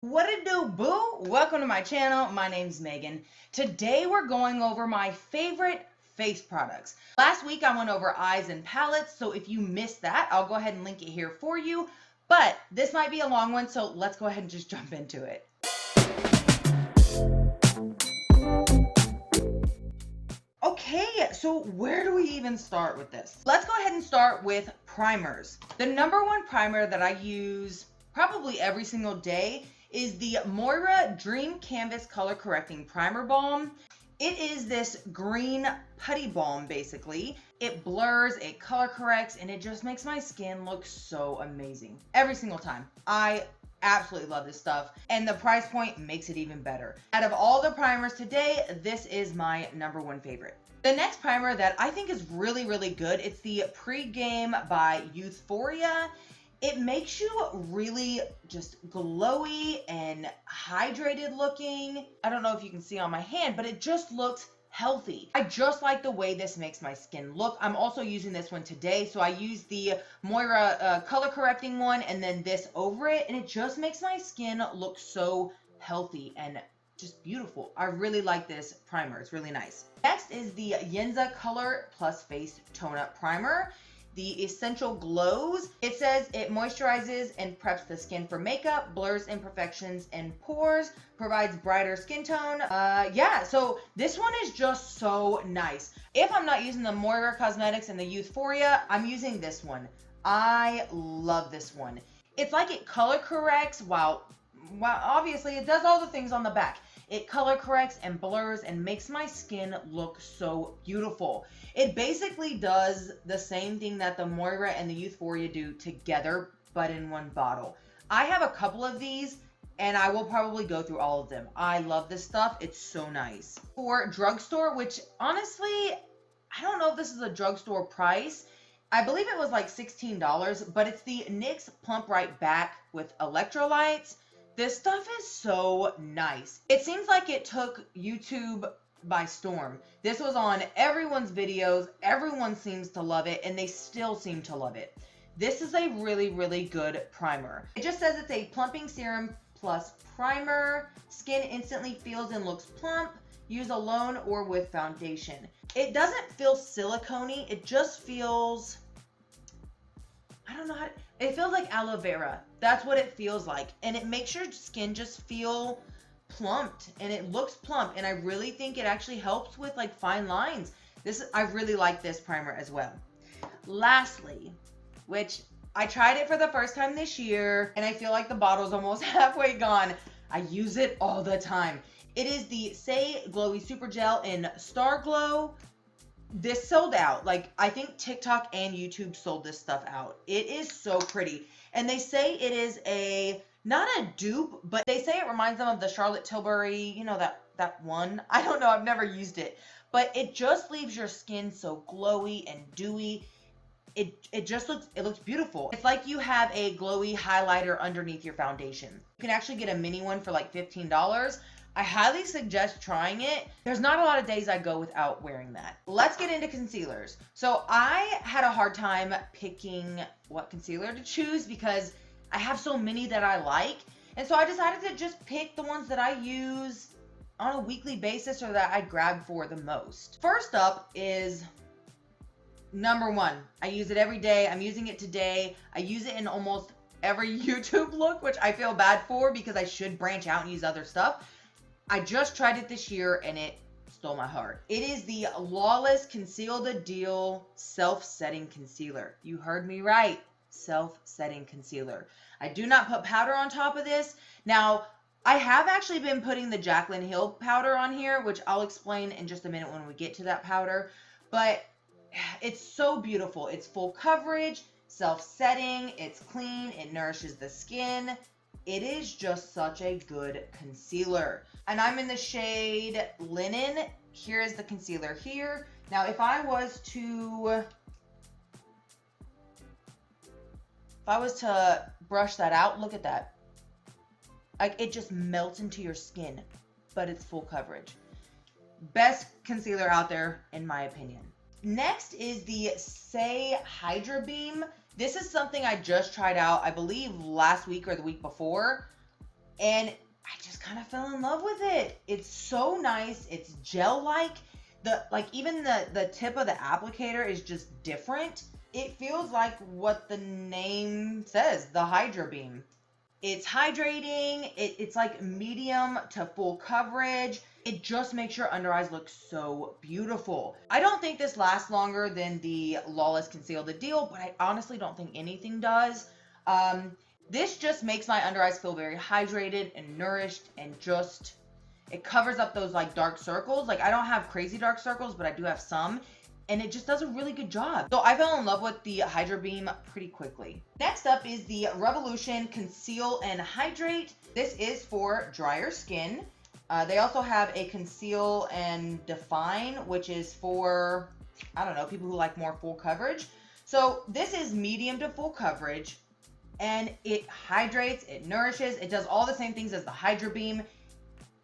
What it do, boo? Welcome to my channel. My name's Megan. Today we're going over my favorite face products. Last week I went over eyes and palettes, so if you missed that, I'll go ahead and link it here for you. But this might be a long one, so let's go ahead and just jump into it. Okay, so where do we even start with this? Let's go ahead and start with primers. The number one primer that I use probably every single day is the Moira Dream Canvas Color Correcting Primer Balm. It is this green putty balm, basically. It blurs, it color corrects, and it just makes my skin look so amazing every single time. I absolutely love this stuff, and the price point makes it even better. Out of all the primers today, this is my number one favorite. The next primer that I think is really, really good, it's the Pre-Game by Youthforia. It makes you really just glowy and hydrated looking. I don't know if you can see on my hand, but it just looks healthy. I just like the way this makes my skin look. I'm also using this one today, so I use the Moira color correcting one and then this over it, and it just makes my skin look so healthy and just beautiful. I really like this primer. It's really nice. Next is the Yenza Color Plus Face Tone Up Primer. The Essential Glows. It says it moisturizes and preps the skin for makeup, blurs imperfections and pores, provides brighter skin tone. Yeah, so this one is just so nice. If I'm not using the Moira Cosmetics and the Youthforia, I'm using this one. I love this one. It's like it color corrects while obviously it does all the things on the back. It color corrects and blurs and makes my skin look so beautiful. It basically does the same thing that the Moira and the Youthforia do together, but in one bottle. I have a couple of these, and I will probably go through all of them. I love this stuff. It's so nice. For drugstore, which honestly, I don't know if this is a drugstore price. I believe it was like $16, but it's the NYX Plump Right Back with electrolytes. This stuff is so nice. It seems like it took YouTube by storm. This was on everyone's videos. Everyone seems to love it, and they still seem to love it. This is a really, really good primer. It just says it's a plumping serum plus primer. Skin instantly feels and looks plump. Use alone or with foundation. It doesn't feel silicone-y. It just feels, I don't know how to, it feels like aloe vera. That's what it feels like. And it makes your skin just feel plumped, and it looks plump. And I really think it actually helps with like fine lines. I really like this primer as well. Lastly, which I tried it for the first time this year, and I feel like the bottle's almost halfway gone. I use it all the time. It is the Say Glowy Super Gel in Star Glow. This sold out. Like, I think TikTok and YouTube sold this stuff out. It is so pretty. And they say it is not a dupe, but they say it reminds them of the Charlotte Tilbury, you know, that one. I don't know, I've never used it. But it just leaves your skin so glowy and dewy. It looks beautiful. It's like you have a glowy highlighter underneath your foundation. You can actually get a mini one for like $15. I highly suggest trying it. There's not a lot of days I go without wearing that. Let's get into concealers. So I had a hard time picking what concealer to choose because I have so many that I like. And so I decided to just pick the ones that I use on a weekly basis or that I grab for the most. First up is number one. I use it every day. I'm using it today. I use it in almost every YouTube look, which I feel bad for because I should branch out and use other stuff. I just tried it this year and it stole my heart. It is the Lawless Conceal the Deal Self-Setting Concealer. You heard me right. Self-setting concealer. I do not put powder on top of this. Now, I have actually been putting the Jaclyn Hill powder on here, which I'll explain in just a minute when we get to that powder. But it's so beautiful. It's full coverage, self-setting, it's clean, it nourishes the skin. It is just such a good concealer. And I'm in the shade Linen. Here is the concealer here. Now, if I was to brush that out, look at that. Like, it just melts into your skin, but it's full coverage. Best concealer out there, in my opinion. Next is the Say Hydra Beam. This is something I just tried out, I believe last week or the week before. and I just kind of fell in love with it. It's so nice. It's gel-like. Even the tip of the applicator is just different. It feels like what the name says, the Hydra Beam. It's hydrating. It's like medium to full coverage. It just makes your under eyes look so beautiful. I don't think this lasts longer than the Lawless Conceal the Deal, but I honestly don't think anything does. This just makes my under eyes feel very hydrated and nourished, and just, it covers up those like dark circles. Like, I don't have crazy dark circles, but I do have some, and it just does a really good job. So I fell in love with the Hydra Beam pretty quickly. Next up is the Revolution Conceal and Hydrate. This is for drier skin. They also have a Conceal and Define, which is for, I don't know, people who like more full coverage. So this is medium to full coverage, and it hydrates, it nourishes, it does all the same things as the Hydra Beam.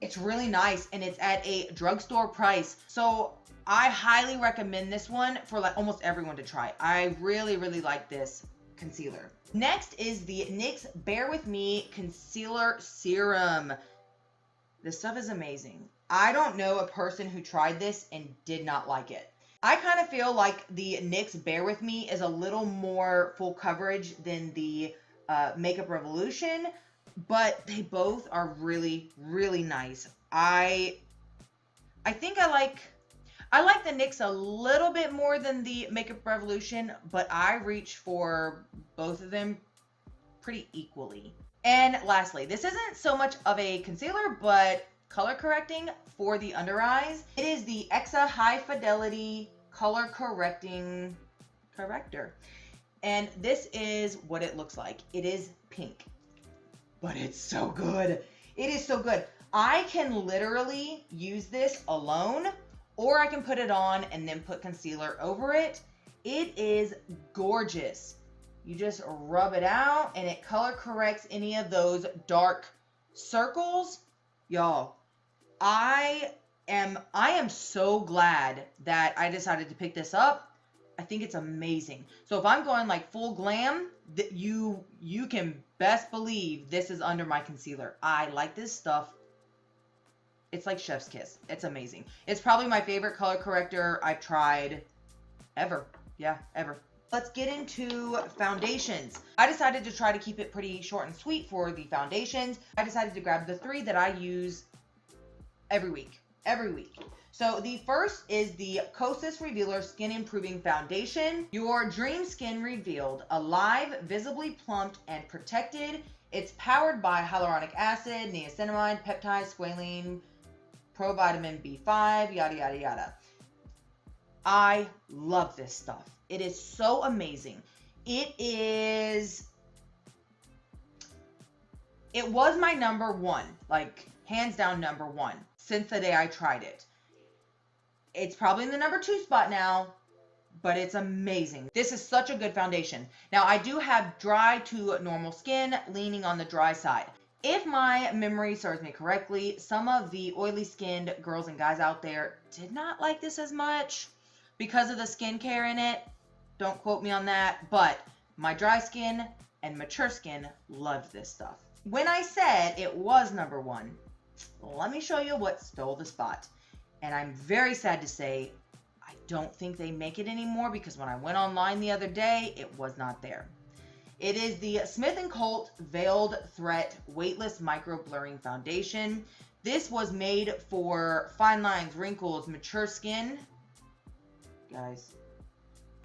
It's really nice, and it's at a drugstore price. So I highly recommend this one for like almost everyone to try. I really, really like this concealer. Next is the NYX Bear With Me Concealer Serum. This stuff is amazing. I don't know a person who tried this and did not like it. I kind of feel like the NYX Bear With Me is a little more full coverage than the Makeup Revolution, but they both are really, really nice. I think I like the NYX a little bit more than the Makeup Revolution, but I reach for both of them pretty equally. And lastly, this isn't so much of a concealer, but color correcting for the under eyes. It is the Exa High Fidelity Color Correcting Corrector. And this is what it looks like. It is pink, but it's so good. It is so good. I can literally use this alone, or I can put it on and then put concealer over it. It is gorgeous. You just rub it out and it color corrects any of those dark circles. Y'all, I am so glad that I decided to pick this up. I think it's amazing. So if I'm going like full glam, you can best believe this is under my concealer. I like this stuff. It's like chef's kiss. It's amazing. It's probably my favorite color corrector I've tried ever. Yeah, ever. Let's get into foundations. I decided to try to keep it pretty short and sweet for the foundations. I decided to grab the 3 that I use every week. So the first is the Kosas Revealer Skin Improving Foundation. Your dream skin revealed, alive, visibly plumped, and protected. It's powered by hyaluronic acid, niacinamide, peptides, squalene, provitamin B5, yada, yada, yada. I love this stuff. It is so amazing. It was my number 1, like hands down number 1 since the day I tried it. It's probably in the number 2 spot now, but it's amazing. This is such a good foundation. Now, I do have dry to normal skin, leaning on the dry side. If my memory serves me correctly, some of the oily skinned girls and guys out there did not like this as much because of the skincare in it. Don't quote me on that, but my dry skin and mature skin loved this stuff. When I said it was number 1, let me show you what stole the spot. And I'm very sad to say, I don't think they make it anymore, because when I went online the other day, it was not there. It is the Smith & Colt Veiled Threat Weightless Micro Blurring Foundation. This was made for fine lines, wrinkles, mature skin. Guys,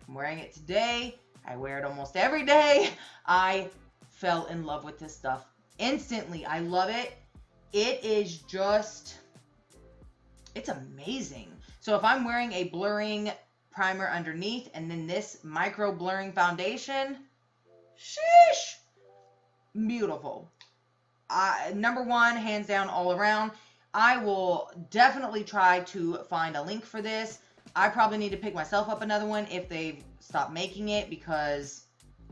I'm wearing it today. I wear it almost every day. I fell in love with this stuff instantly. I love it. It is just, it's amazing. So if I'm wearing a blurring primer underneath and then this micro blurring foundation, sheesh, beautiful. Number 1, hands down, all around. I will definitely try to find a link for this. I probably need to pick myself up another one if they stop making it, because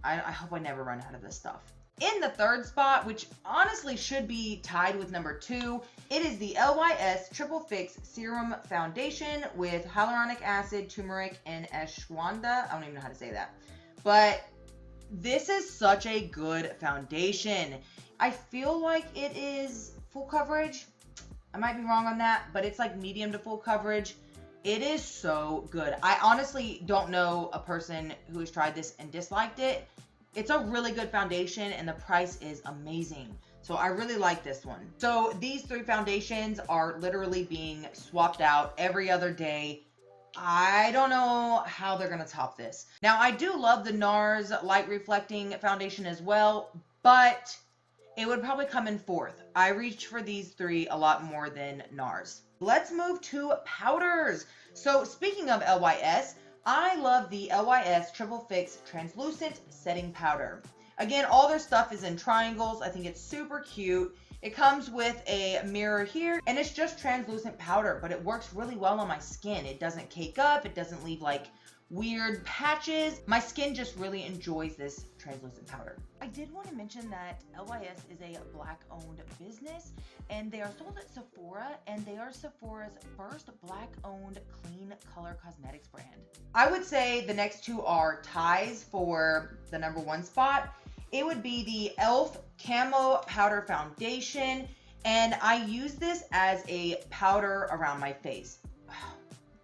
I hope I never run out of this stuff. In the 3rd spot, which honestly should be tied with number 2, it is the LYS Triple Fix Serum Foundation with hyaluronic acid, turmeric, and ashwagandha. I don't even know how to say that. But This is such a good foundation. I feel like it is full coverage. I might be wrong on that, but it's like medium to full coverage. It is so good. I honestly don't know a person who has tried this and disliked it. It's a really good foundation and the price is amazing. So I really like this one. So these 3 foundations are literally being swapped out every other day. I don't know how they're going to top this. Now, I do love the NARS light reflecting foundation as well, but it would probably come in 4th. I reach for these 3 a lot more than NARS. Let's move to powders. So speaking of LYS, I love the LYS Triple Fix Translucent Setting Powder. Again, all their stuff is in triangles. I think it's super cute. It comes with a mirror here, and it's just translucent powder, but it works really well on my skin. It doesn't cake up. It doesn't leave like weird patches. My skin just really enjoys this translucent powder. I did want to mention that LYS is a Black-owned business, and they are sold at Sephora, and they are Sephora's first Black-owned clean color cosmetics brand. I would say the next 2 are ties for the #1 spot. It would be the e.l.f. Camo Powder Foundation, and I use this as a powder around my face.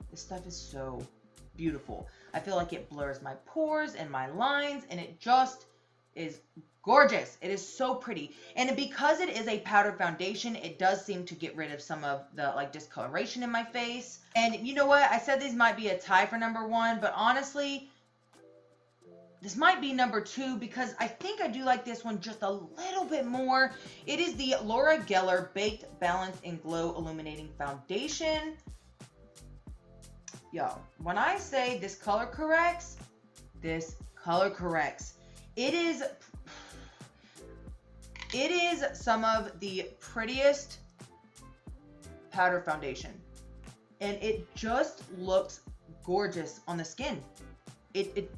This stuff is so beautiful. I feel like it blurs my pores and my lines, and it just is gorgeous. It is so pretty. And because it is a powder foundation, it does seem to get rid of some of the like discoloration in my face. And you know what? I said these might be a tie for #1, but honestly, this might be #2 because I think I do like this one just a little bit more. It is the Laura Geller Baked Balance and Glow Illuminating Foundation. Yo, when I say this color corrects, this color corrects. It is some of the prettiest powder foundation. And it just looks gorgeous on the skin. It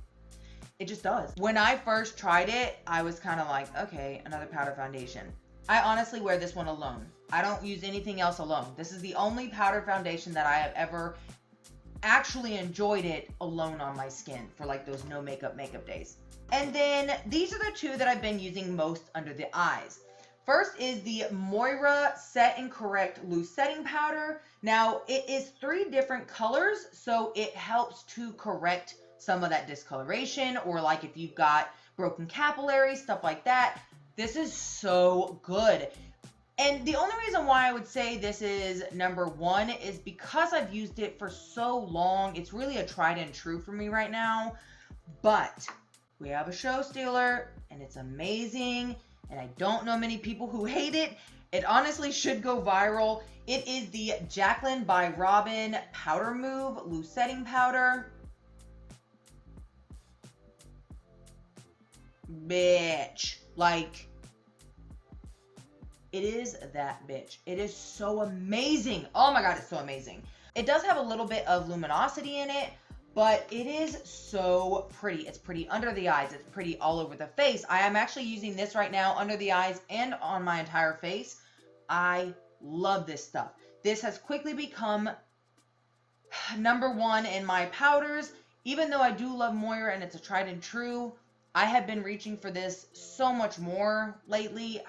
just does. When I first tried it, I was kind of like, okay, another powder foundation. I honestly wear this one alone. I don't use anything else alone. This is the only powder foundation that I have ever actually enjoyed it alone on my skin for like those no makeup days. And then these are the 2 that I've been using most under the eyes. First is the Moira Set and Correct Loose Setting Powder. Now, it is 3 different colors, so it helps to correct some of that discoloration, or like if you've got broken capillaries, stuff like that. This is so good. And the only reason why I would say this is #1 is because I've used it for so long. It's really a tried and true for me right now. But we have a show stealer, and it's amazing. And I don't know many people who hate it. It honestly should go viral. It is the Jaclyn by Robin Powder Move Loose Setting Powder. Bitch. Like, it is that bitch. It is so amazing. Oh my god, it's so amazing. It does have a little bit of luminosity in it, but it is so pretty. It's pretty under the eyes. It's pretty all over the face. I am actually using this right now under the eyes and on my entire face. I love this stuff. This has quickly become #1 in my powders. Even though I do love Moira and it's a tried and true, I have been reaching for this so much more lately.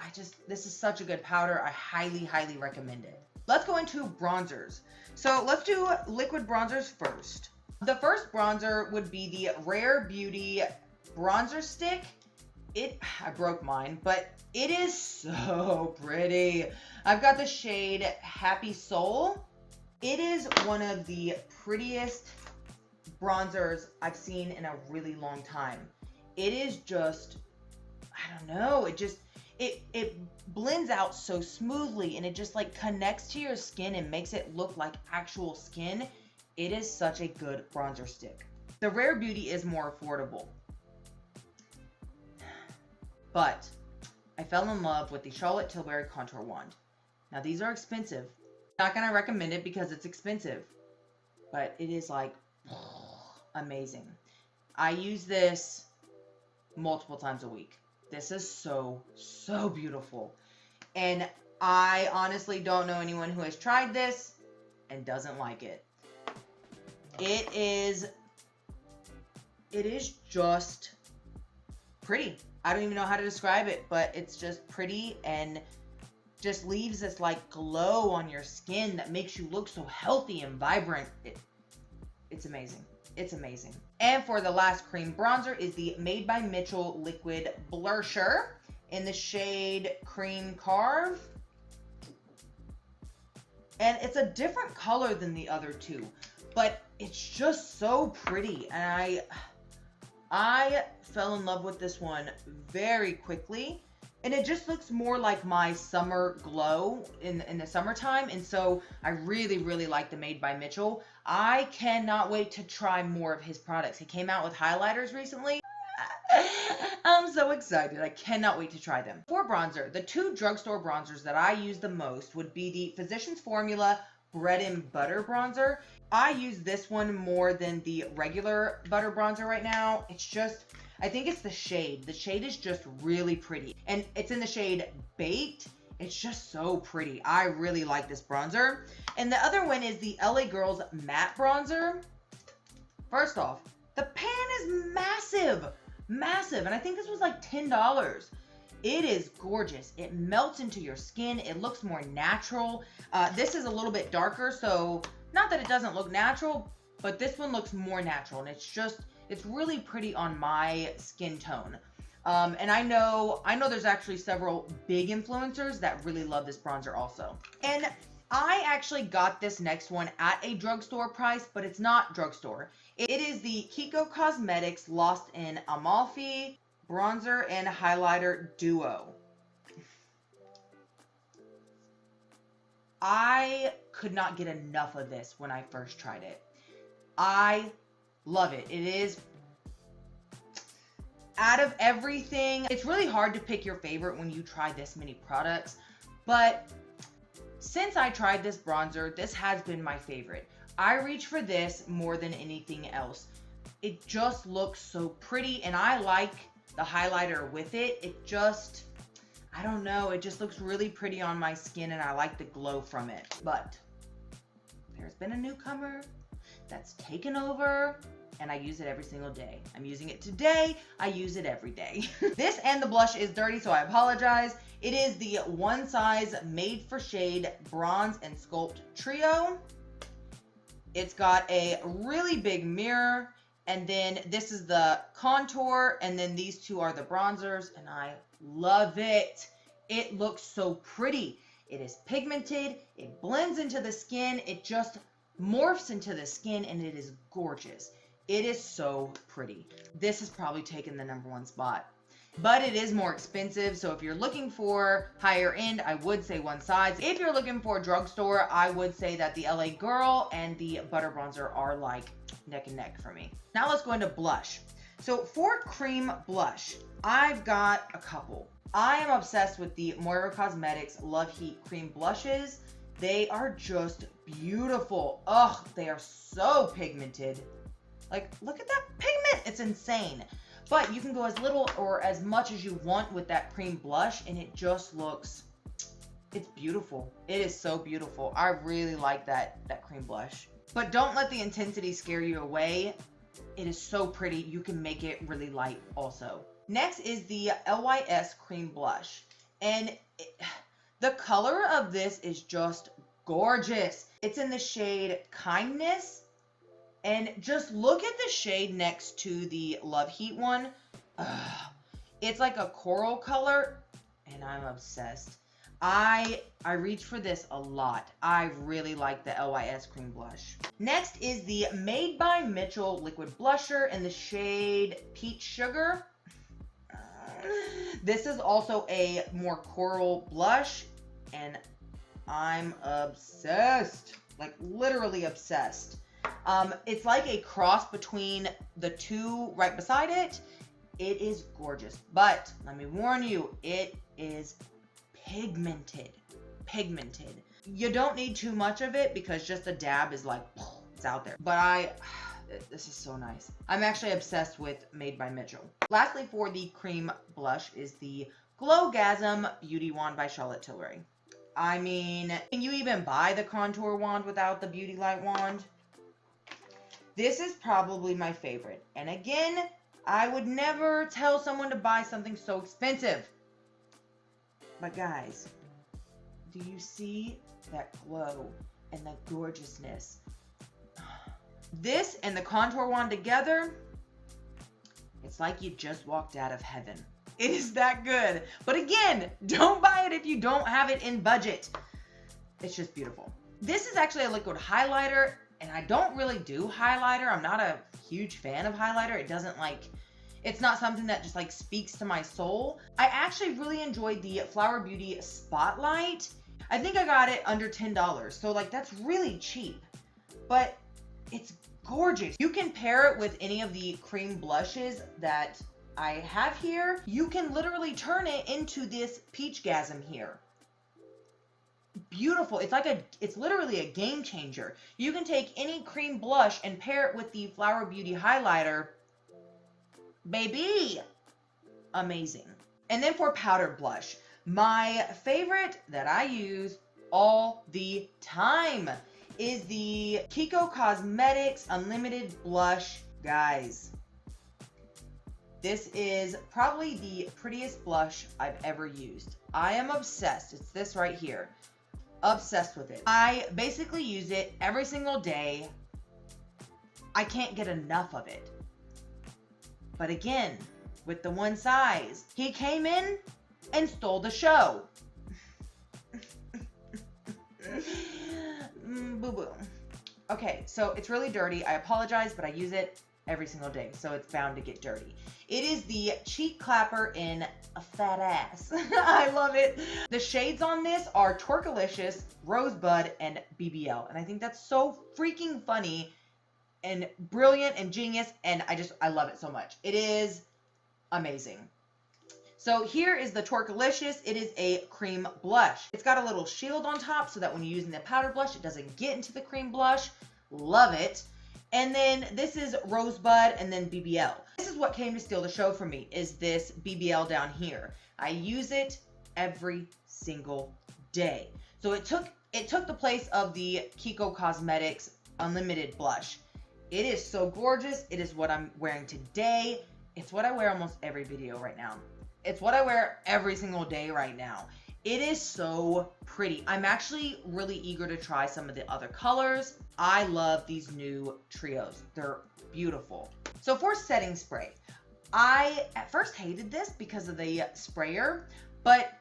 This is such a good powder. I highly, highly recommend it. Let's go into bronzers. So let's do liquid bronzers first. The first bronzer would be the Rare Beauty Bronzer Stick. I broke mine, but it is so pretty. I've got the shade Happy Soul. It is one of the prettiest bronzers I've seen in a really long time. It is just, I don't know, it blends out so smoothly, and it just like connects to your skin and makes it look like actual skin. It is such a good bronzer stick. The Rare Beauty is more affordable, but I fell in love with the Charlotte Tilbury Contour Wand. Now these are expensive. Not gonna recommend it because it's expensive, but it is like amazing. I use this multiple times a week. This is so beautiful. And I honestly don't know anyone who has tried this and doesn't like it. It is just pretty. I don't even know how to describe it, but it's just pretty and just leaves this like glow on your skin that makes you look so healthy and vibrant. It's amazing. It's amazing. And for the last cream bronzer is the Made by Mitchell Liquid Blusher in the shade Cream Carve. And it's a different color than the other two, but it's just so pretty. And I fell in love with this one very quickly. And it just looks more like my summer glow in the summertime. And so I really, really like the Made by Mitchell. I cannot wait to try more of his products. He came out with highlighters recently. I'm so excited. I cannot wait to try them. For bronzer, the two drugstore bronzers that I use the most would be the Physicians Formula Bread and Butter Bronzer. I use this one more than the regular butter bronzer right now. It's just, I think it's the shade. The shade is just really pretty. And it's in the shade Baked. It's just so pretty. I really like this bronzer. And the other one is the LA Girls Matte Bronzer. First off, the pan is massive. Massive. And I think this was like $10. It is gorgeous. It melts into your skin. It looks more natural. This is a little bit darker, so not that it doesn't look natural, but this one looks more natural. And it's really pretty on my skin tone. And I know there's actually several big influencers that really love this bronzer also. And I actually got this next one at a drugstore price, but it's not drugstore. It is the Kiko Cosmetics Lost in Amalfi Bronzer and Highlighter Duo. I could not get enough of this when I first tried it. I love it. It is, out of everything, it's really hard to pick your favorite when you try this many products, but since I tried this bronzer, this has been my favorite. I reach for this more than anything else. It just looks so pretty, and I like the highlighter with it. It just, I don't know, it just looks really pretty on my skin, and I like the glow from it. But there's been a newcomer that's taken over, and I use it every single day. I'm using it today. I use it every day. This and the blush is dirty, so I apologize. It is the One Size Made for Shade Bronze and Sculpt Trio. It's got a really big mirror, and then this is the contour, and then these two are the bronzers, and I love it. It looks so pretty. It is pigmented. It blends into the skin. It just morphs into the skin, and it is gorgeous. It is so pretty. This has probably taken the #1 spot. But it is more expensive, so if you're looking for higher end, I would say One Size. If you're looking for a drugstore, I would say that the LA Girl and the Butter Bronzer are like neck and neck for me. Now let's go into blush. So for cream blush, I've got a couple. I am obsessed with the Moira Cosmetics Love Heat Cream Blushes. They are just beautiful. Ugh, they are so pigmented. Like, look at that pigment. It's insane. But you can go as little or as much as you want with that cream blush, and it just looks, it's beautiful. It is so beautiful. I really like that cream blush. But don't let the intensity scare you away. It is so pretty. You can make it really light also. Next is the LYS Cream Blush. And the color of this is just gorgeous. It's in the shade Kindness. And just look at the shade next to the Love Heat one. It's like a coral color, and I'm obsessed. I reach for this a lot. I really like the LYS Cream Blush. Next is the Made by Mitchell Liquid Blusher in the shade Peach Sugar. This is also a more coral blush, and I'm obsessed. Like, literally obsessed. It's like a cross between the two right beside it. It is gorgeous, but let me warn you, it is pigmented. You don't need too much of it because just a dab is like, it's out there. But this is so nice. I'm actually obsessed with Made by Mitchell. Lastly, for the cream blush is the Glogasm Beauty Wand by Charlotte Tilbury. I mean, can you even buy the contour wand without the Beauty Light wand? This is probably my favorite. And again, I would never tell someone to buy something so expensive. But guys, do you see that glow and that gorgeousness? This and the contour wand together, it's like you just walked out of heaven. It is that good. But again, don't buy it if you don't have it in budget. It's just beautiful. This is actually a liquid highlighter, and I don't really do highlighter. I'm not a huge fan of highlighter. It's not something that just like speaks to my soul. I actually really enjoyed the Flower Beauty Spotlight. I think I got it under $10. So like that's really cheap, but it's gorgeous. You can pair it with any of the cream blushes that I have here. You can literally turn it into this Peachgasm here. Beautiful. It's literally a game changer. You can take any cream blush and pair it with the Flower Beauty highlighter. Baby, amazing. And then for powder blush, my favorite that I use all the time is the Kiko Cosmetics Unlimited Blush. Guys, this is probably the prettiest blush I've ever used. I am obsessed. It's this right here. Obsessed with it. I basically use it every single day. I can't get enough of it. But again, with the one size, he came in and stole the show. Boo-boo. Okay, so it's really dirty. I apologize, but I use it every single day, so it's bound to get dirty. It is the Cheek Clapper in a fat ass. I love it. The shades on this are Twerkalicious, Rosebud, and BBL. And I think that's so freaking funny and brilliant and genius, and I love it so much. It is amazing. So here is the Twerkalicious. It is a cream blush. It's got a little shield on top so that when you're using the powder blush, it doesn't get into the cream blush. Love it. And then this is Rosebud and then BBL. This is what came to steal the show for me, is this BBL down here. I use it every single day. So it took the place of the Kiko Cosmetics Unlimited Blush. It is so gorgeous. It is what I'm wearing today. It's what I wear almost every video right now. It's what I wear every single day right now. It is so pretty. I'm actually really eager to try some of the other colors. I love these new trios. They're beautiful. So for setting spray, I at first hated this because of the sprayer, but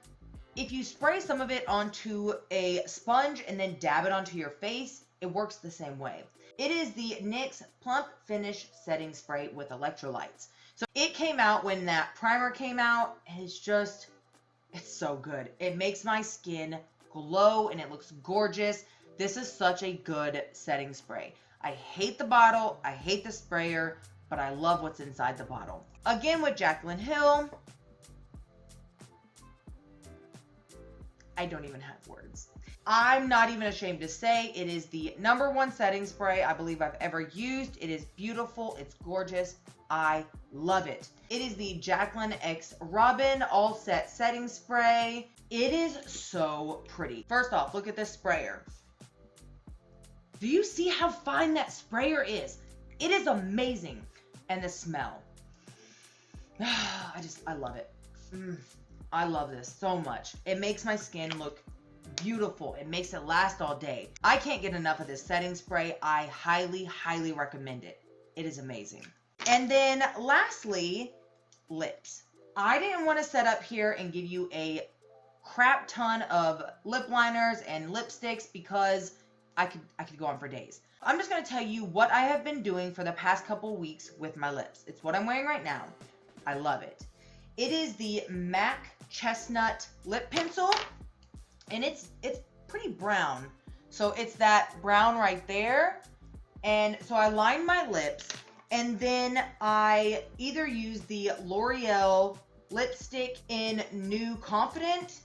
if you spray some of it onto a sponge and then dab it onto your face, it works the same way. It is the NYX Plump Finish Setting Spray with electrolytes. So it came out when that primer came out, and it's so good. It makes my skin glow and it looks gorgeous. This is such a good setting spray. I hate the bottle, I hate the sprayer, but I love what's inside the bottle. Again with Jaclyn Hill, I don't even have words. I'm not even ashamed to say it is the #1 setting spray I believe I've ever used. It is beautiful, it's gorgeous, I love it. It is the Jaclyn X Robin All Set Setting Spray. It is so pretty. First off, look at this sprayer. Do you see how fine that sprayer is? It is amazing. And the smell. I love it. I love this so much. It makes my skin look beautiful. It makes it last all day. I can't get enough of this setting spray. I highly, highly recommend it. It is amazing. And then lastly, lips. I didn't want to set up here and give you a crap ton of lip liners and lipsticks because I could go on for days. I'm just going to tell you what I have been doing for the past couple weeks with my lips. It's what I'm wearing right now. I love it. It is the MAC Chestnut Lip Pencil, and it's pretty brown. So it's that brown right there. And so I line my lips, and then I either use the L'Oreal lipstick in New Confident,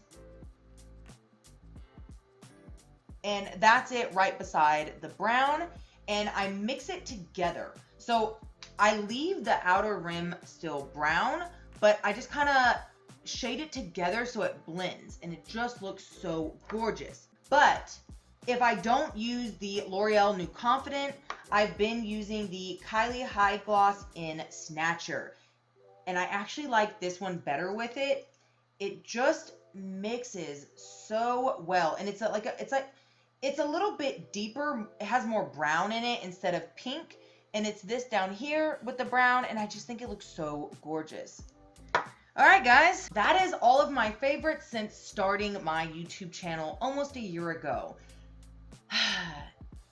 and that's it right beside the brown, and I mix it together. So I leave the outer rim still brown, but I just kind of shade it together so it blends, and it just looks so gorgeous. But if I don't use the L'Oreal New Confident, I've been using the Kylie High Gloss in Snatcher. and I actually like this one better with it. It just mixes so well, and it's a little bit deeper. It has more brown in it instead of pink, and it's this down here with the brown, and I just think it looks so gorgeous. All right, guys, that is all of my favorites since starting my YouTube channel almost a year ago.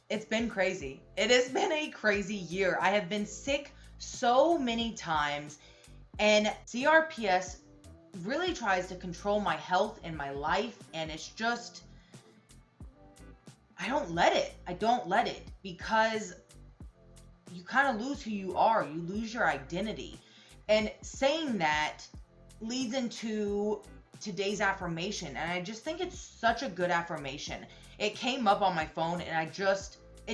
It's been crazy. It has been a crazy year. I have been sick so many times, and CRPS really tries to control my health and my life, and it's just, I don't let it, because you kind of lose who you are. You lose your identity. And saying that leads into today's affirmation, and I just think it's such a good affirmation. It came up on my phone, and it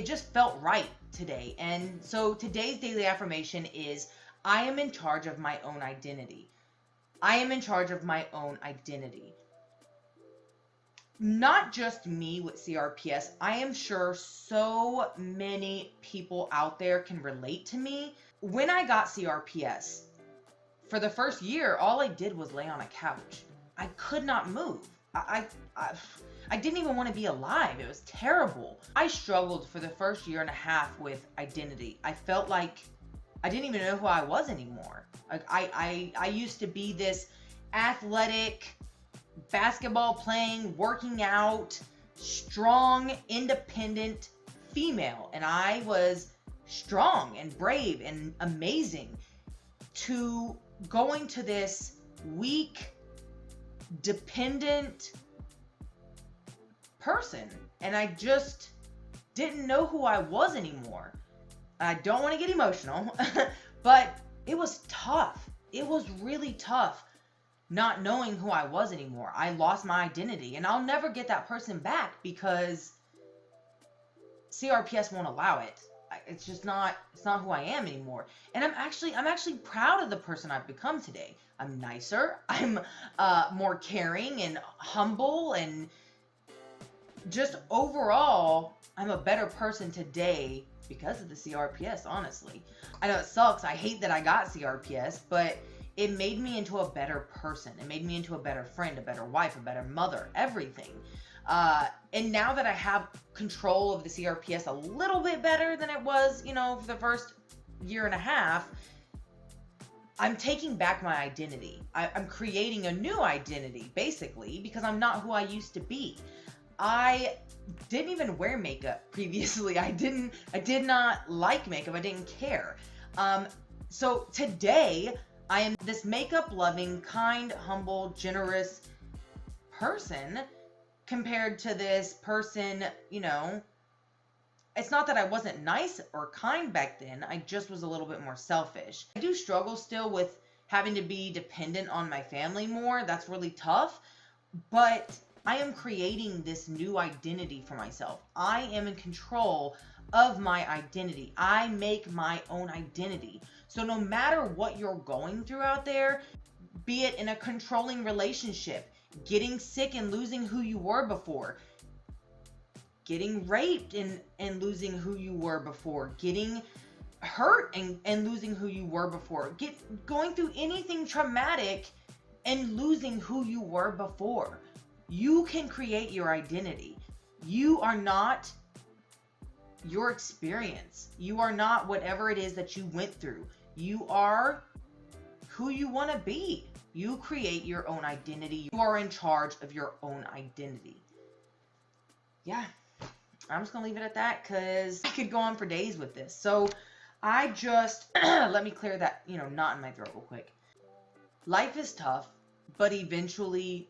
just felt right today. And so today's daily affirmation is, I am in charge of my own identity. I am in charge of my own identity. Not just me with CRPS. I am sure so many people out there can relate to me. When I got CRPS, for the first year, all I did was lay on a couch. I could not move. I didn't even want to be alive. It was terrible. I struggled for the first year and a half with identity. I felt like I didn't even know who I was anymore. Like I used to be this athletic, basketball playing, working out, strong, independent female. And I was strong and brave and amazing, to going to this weak, dependent person. And I just didn't know who I was anymore. I don't want to get emotional, but it was tough. It was really tough not knowing who I was anymore. I lost my identity, and I'll never get that person back because CRPS won't allow it. It's just not, it's not who I am anymore. And I'm actually proud of the person I've become today. I'm nicer. I'm more caring and humble, and just overall, I'm a better person today because of the CRPS, honestly. I know it sucks. I hate that I got CRPS, but it made me into a better person. It made me into a better friend, a better wife, a better mother, everything. And now that I have control of the CRPS a little bit better than it was, for the first year and a half, I'm taking back my identity. I'm creating a new identity, basically, because I'm not who I used to be. I didn't even wear makeup previously. I did not like makeup. I didn't care. So today, I am this makeup-loving, kind, humble, generous person compared to this person, it's not that I wasn't nice or kind back then. I just was a little bit more selfish. I do struggle still with having to be dependent on my family more. That's really tough. But I am creating this new identity for myself. I am in control of my identity. I make my own identity. So no matter what you're going through out there, be it in a controlling relationship, getting sick and losing who you were before, getting raped and losing who you were before, getting hurt and losing who you were before, going through anything traumatic and losing who you were before, you can create your identity. You are not your experience. You are not whatever it is that you went through. You are who you want to be. You create your own identity. You are in charge of your own identity. Yeah, I'm just going to leave it at that because I could go on for days with this. So I just, let me clear that, knot in my throat real quick. Life is tough, but eventually,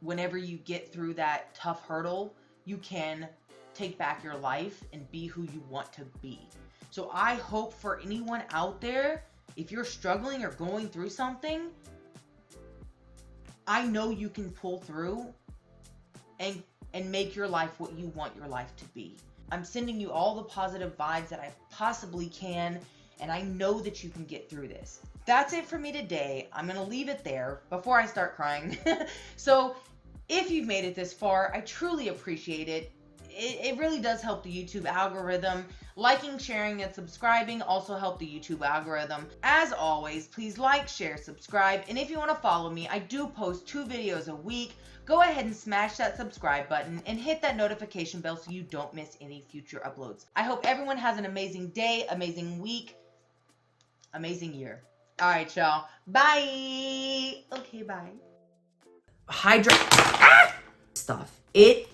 whenever you get through that tough hurdle, you can take back your life and be who you want to be. So I hope for anyone out there, if you're struggling or going through something, I know you can pull through and make your life what you want your life to be. I'm sending you all the positive vibes that I possibly can, and I know that you can get through this. That's it for me today. I'm going to leave it there before I start crying. So if you've made it this far, I truly appreciate it. it really does help the YouTube algorithm. Liking, sharing, and subscribing also help the YouTube algorithm. As always, please like, share, subscribe, and if you want to follow me, I do post 2 videos a week. Go ahead and smash that subscribe button and hit that notification bell so you don't miss any future uploads. I hope everyone has an amazing day, amazing week, amazing year. All right, y'all. Bye. Okay, bye. Stuff. It